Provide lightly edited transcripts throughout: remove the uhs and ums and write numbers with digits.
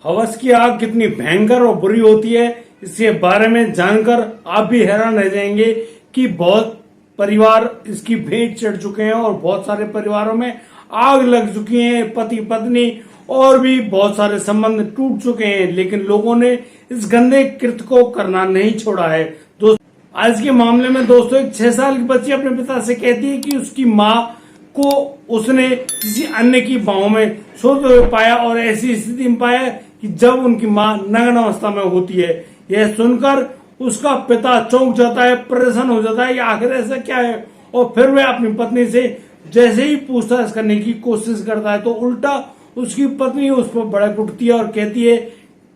हवस की आग कितनी भयंकर और बुरी होती है, इसके बारे में जानकर आप भी हैरान रह जाएंगे कि बहुत परिवार इसकी भेंट चढ़ चुके हैं और बहुत सारे परिवारों में आग लग चुकी है। पति पत्नी और भी बहुत सारे संबंध टूट चुके हैं, लेकिन लोगों ने इस गंदे कृत्य को करना नहीं छोड़ा है। दोस्तों, आज के मामले में दोस्तों एक 6 साल की बच्ची अपने पिता से कहती है कि उसकी माँ को उसने किसी अन्य की बाहों में सोते हुए पाया और ऐसी स्थिति में पाया कि जब उनकी माँ नग्न अवस्था में होती है। यह सुनकर उसका पिता चौंक जाता है, परेशान हो जाता है कि आखिर ऐसा क्या है, और फिर वह अपनी पत्नी से जैसे ही पूछताछ करने की कोशिश करता है तो उल्टा उसकी पत्नी उस पर भड़क उठती है और कहती है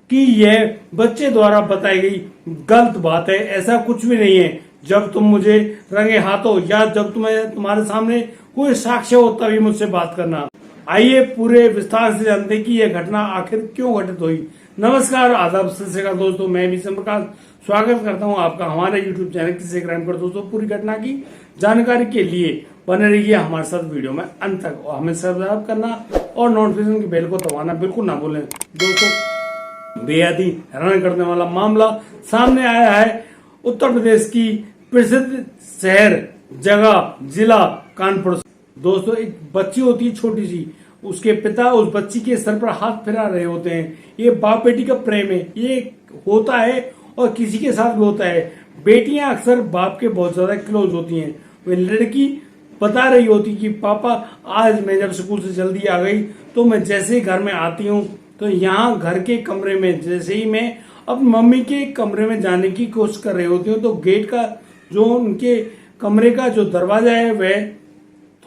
कि यह बच्चे द्वारा बताई गई गलत बात है, ऐसा कुछ भी नहीं है। जब तुम मुझे रंगे हाथों या जब तुम्हारे सामने कोई साक्ष्य हो तभी मुझसे बात करना। आइए पूरे विस्तार से जानते हैं कि यह घटना आखिर क्यों घटित हुई। नमस्कार, आदाब, सत श्री अकाल दोस्तों, मैं भी प्रकाश स्वागत करता हूं आपका हमारे YouTube चैनल किसी क्राइम पर। दोस्तों, पूरी घटना की जानकारी के लिए बने रहिए हमारे साथ वीडियो में अंत तक, और हमें सब्सक्राइब करना और नोटिफिकेशन की बेल को दबाना बिल्कुल ना भूलें। दोस्तों, बेहद ही हैरान करने वाला मामला सामने आया है उत्तर प्रदेश की प्रसिद्ध शहर जगह जिला कानपुर। दोस्तों, एक बच्ची होती है छोटी सी, उसके पिता उस बच्ची के सर पर हाथ फिरा रहे होते हैं। ये बाप बेटी का प्रेम है, ये होता है और किसी के साथ भी होता है। बेटियां अक्सर बाप के बहुत ज्यादा क्लोज होती हैं। वह लड़की बता रही होती कि पापा, आज मैं जब स्कूल से जल्दी आ गई तो मैं जैसे ही घर में आती हूँ तो यहाँ घर के कमरे में जैसे ही मैं अपनी मम्मी के कमरे में जाने की कोशिश कर रही होती हूँ तो गेट का जो उनके कमरे का जो दरवाजा है वह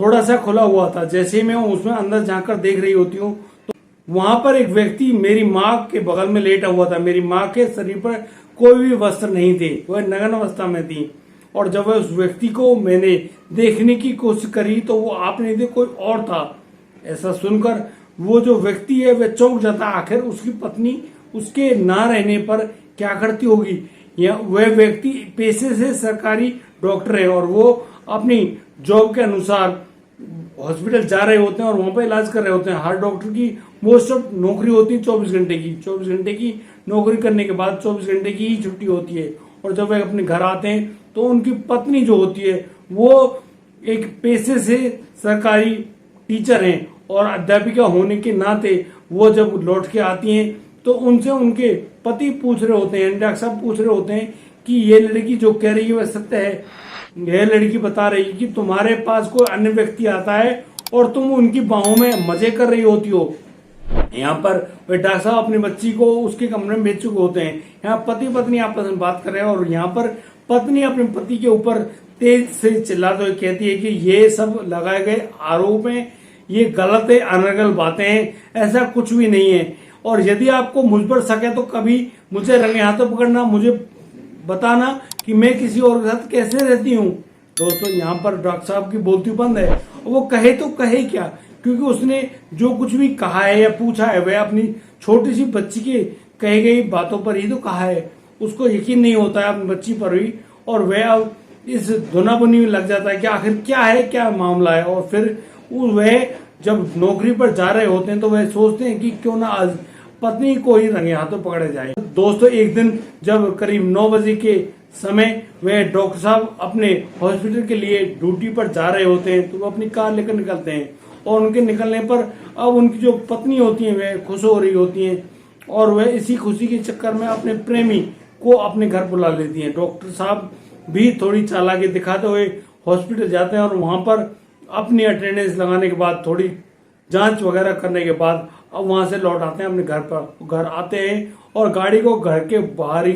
थोड़ा सा खुला हुआ था। जैसे ही मैं उसमें अंदर जाकर देख रही होती हूँ तो वहां पर एक व्यक्ति मेरी माँ के बगल में लेटा हुआ था। मेरी माँ के शरीर पर कोई भी वस्त्र नहीं थे, वह नग्न अवस्था में थी। और जब वह उस व्यक्ति को मैंने देखने की कोशिश करी तो वो आप नहीं थे, कोई और था। ऐसा सुनकर वो जो व्यक्ति है वह चौंक जाता। आखिर उसकी पत्नी उसके ना रहने पर क्या करती होगी। वह व्यक्ति पेशे से सरकारी डॉक्टर है और वो अपनी जॉब के अनुसार हॉस्पिटल जा रहे होते हैं और वहां पर इलाज कर रहे होते हैं। हर डॉक्टर की मोस्ट ऑफ नौकरी होती है 24 घंटे की। 24 घंटे की नौकरी करने के बाद 24 घंटे की ही छुट्टी होती है। और जब वह अपने घर आते हैं तो उनकी पत्नी जो होती है वो एक पेशे से सरकारी टीचर हैं और अध्यापिका होने के नाते वो जब लौट के आती हैं तो उनसे उनके पति पूछ रहे होते हैं, डॉक्टर साहब पूछ रहे होते हैं कि ये लड़की जो कह रही है वह सत्य है। यह लड़की बता रही है कि तुम्हारे पास कोई अन्य व्यक्ति आता है और तुम उनकी बाहों में मजे कर रही होती हो। यहाँ पर वह डॉक्टर साहब अपनी बच्ची को उसके कमरे में भेज चुके होते हैं। यहाँ पति पत्नी आपस में बात कर रहे हैं और यहाँ पर पत्नी अपने पति के ऊपर तेज से चिल्लाते हुए कहती है कि ये सब लगाए गए आरोप हैं, ये गलत है, अनर्गल बातें हैं, ऐसा कुछ भी नहीं है। और यदि आपको मुझ पर शक है तो कभी मुझे रंगे हाथों पकड़ना, मुझे बताना कि मैं किसी और के साथ कैसे रहती हूँ। दोस्तों, यहाँ पर डॉक्टर साहब की बोलती बंद है। वो कहे तो कहे क्या, क्योंकि उसने जो कुछ भी कहा है या पूछा है वह अपनी छोटी सी बच्ची के कही गई बातों पर ही तो कहा है। उसको यकीन नहीं होता है अपनी बच्ची पर भी, और वह अब इस धुनाबुनी में लग जाता है कि आखिर क्या है, क्या मामला है। और फिर वह जब नौकरी पर जा रहे होते हैं तो वह सोचते हैं कि क्यों ना आज पत्नी को ही रंगे हाथों पकड़े जाए। दोस्तों, एक दिन जब करीब 9 बजे के समय वह डॉक्टर साहब अपने हॉस्पिटल के लिए ड्यूटी पर जा रहे होते हैं तो वो अपनी कार लेकर निकलते हैं। और उनके निकलने पर अब उनकी जो पत्नी होती है वह खुश हो रही होती हैं और वह इसी खुशी के चक्कर में अपने प्रेमी को अपने घर बुला लेती हैं। डॉक्टर साहब भी थोड़ी चालाकी दिखाते हुए हॉस्पिटल जाते हैं और वहां पर अपनी अटेंडेंस लगाने के बाद, थोड़ी जांच वगैरह करने के बाद अब वहां से लौट आते हैं अपने घर पर। घर आते हैं और गाड़ी को घर के बाहर ही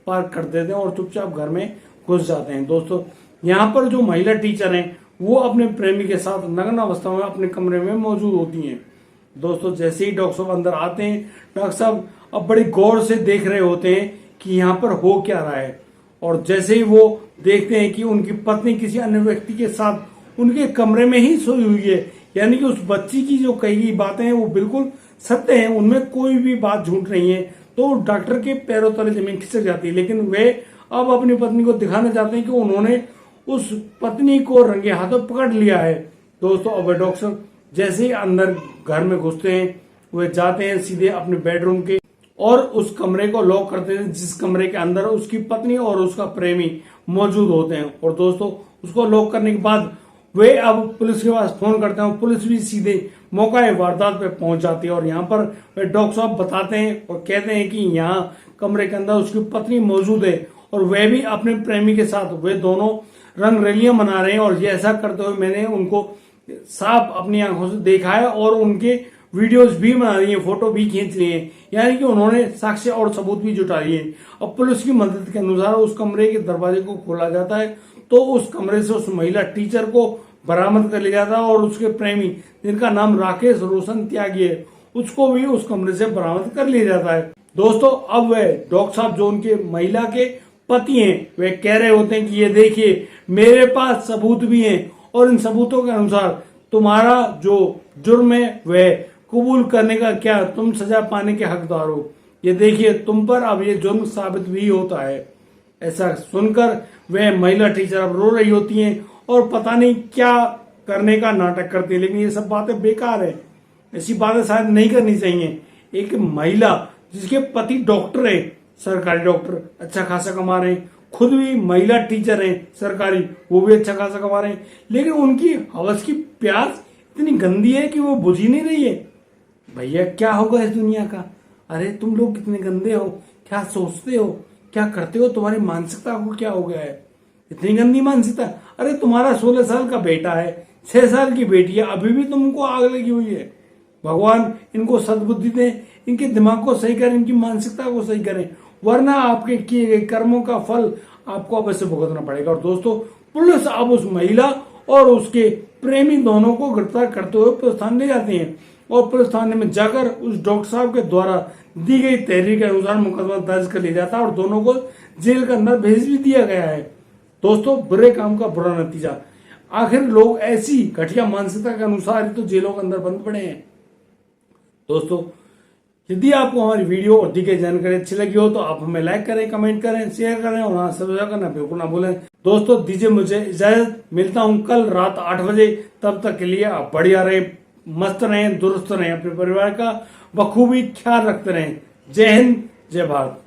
पार्क कर देते हैं और चुपचाप घर में घुस जाते हैं। दोस्तों, यहाँ पर जो महिला टीचर हैं वो अपने प्रेमी के साथ नग्न अवस्था में अपने कमरे में मौजूद होती हैं। दोस्तों, जैसे ही डॉक्टर साहब अंदर आते हैं, डॉक्टर साहब अब बड़ी गौर से देख रहे होते हैं कि यहाँ पर हो क्या रहा है। और जैसे ही वो देखते हैं कि उनकी पत्नी किसी अन्य व्यक्ति के साथ उनके कमरे में ही सोई हुई है, यानी कि उस बच्ची की जो कही गई बातें हैं वो बिल्कुल सत्य है, उनमें कोई भी बात झूठ नहीं है। तो डॉक्टर के पैरों तले जमीन खिसक जाती है। लेकिन वे अब अपनी पत्नी को दिखाना चाहते हैं कि उन्होंने उस पत्नी को रंगे हाथों पकड़ लिया है। दोस्तों, अब डॉक्टर जैसे ही अंदर घर में घुसते हैं, वे जाते हैं सीधे अपने बेडरूम के और उस कमरे को लॉक करते थे जिस कमरे के अंदर उसकी पत्नी और उसका प्रेमी मौजूद होते हैं। और दोस्तों उसको लॉक करने के बाद वे अब पुलिस के पास फोन करते हैं, पुलिस भी सीधे मौका वारदात पे पहुंच जाती है। और यहाँ पर वे डॉक्टर साहब बताते हैं और कहते हैं कि यहाँ कमरे के अंदर उसकी पत्नी मौजूद है और वह भी अपने प्रेमी के साथ वे दोनों रंग रलियां मना रहे हैं। और ये ऐसा करते हुए मैंने उनको साफ अपनी आंखों से देखा है और उनके वीडियोस भी बना रही है, फोटो भी खींच लिए हैं, यानी कि उन्होंने साक्ष्य और सबूत भी जुटा लिए हैं। अब पुलिस की मदद के अनुसार उस कमरे के दरवाजे को खोला जाता है तो उस कमरे से उस महिला टीचर को बरामद कर लिया जाता है और उसके प्रेमी जिनका नाम राकेश रोशन त्यागी है उसको भी उस कमरे से बरामद कर लिया जाता है। दोस्तों अब वह डॉक्टर साहब जो उनके महिला के पति हैं वे कह रहे होते हैं कि ये देखिए मेरे पास सबूत भी हैं और इन सबूतों के अनुसार तुम्हारा जो जुर्म है वह कबूल करने का क्या, तुम सजा पाने के हकदार हो। ये देखिए तुम पर अब ये जुर्म साबित भी होता है। ऐसा सुनकर वह महिला टीचर अब रो रही होती हैं और पता नहीं क्या करने का नाटक करती है। लेकिन ये सब बातें बेकार है, ऐसी बातें शायद नहीं करनी चाहिए। एक महिला जिसके पति डॉक्टर है, सरकारी डॉक्टर, अच्छा खासा कमा रहे हैं, खुद भी महिला टीचर हैं सरकारी, वो भी अच्छा खासा कमा रहे हैं, लेकिन उनकी हवस की प्यास इतनी गंदी है कि वो बुझ ही नहीं रही है। भैया क्या होगा इस दुनिया का? अरे तुम लोग कितने गंदे हो, क्या सोचते हो, क्या करते हो, तुम्हारी मानसिकता को क्या हो गया है, इतनी गंदी मानसिकता। अरे तुम्हारा 16 साल का बेटा है, 6 साल की बेटी है, अभी भी तुमको आग लगी हुई है। भगवान इनको सद्बुद्धि दें, इनके दिमाग को सही करें, इनकी मानसिकता को सही करें, वरना आपके किए गए कर्मों का फल आपको अवश्य भुगतना पड़ेगा। और दोस्तों पुलिस अब उस महिला और उसके प्रेमी दोनों को गिरफ्तार करते हुए पुलिस थाने ले जाते हैं और पुलिस थाने में जाकर उस डॉक्टर साहब के द्वारा दी गई तहरीर के अनुसार मुकदमा दर्ज कर लिया जाता है और दोनों को जेल के अंदर भेज भी दिया गया है। दोस्तों बुरे काम का बुरा नतीजा, आखिर लोग ऐसी घटिया मानसिकता के अनुसार ही तो जेलों के अंदर बंद पड़े हैं। दोस्तों यदि आपको हमारी वीडियो और दी गई जानकारी अच्छी लगी हो तो आप हमें लाइक करें, कमेंट करें, शेयर करें और हाँ सब्सक्राइब करना बिल्कुल ना भूलें। दोस्तों दीजिए मुझे इजाजत, मिलता हूँ कल रात 8 बजे। तब तक के लिए आप बढ़िया रहें, मस्त रहें, दुरुस्त रहें, अपने परिवार का बखूबी ख्याल रखते रहें। जय हिंद, जय भारत।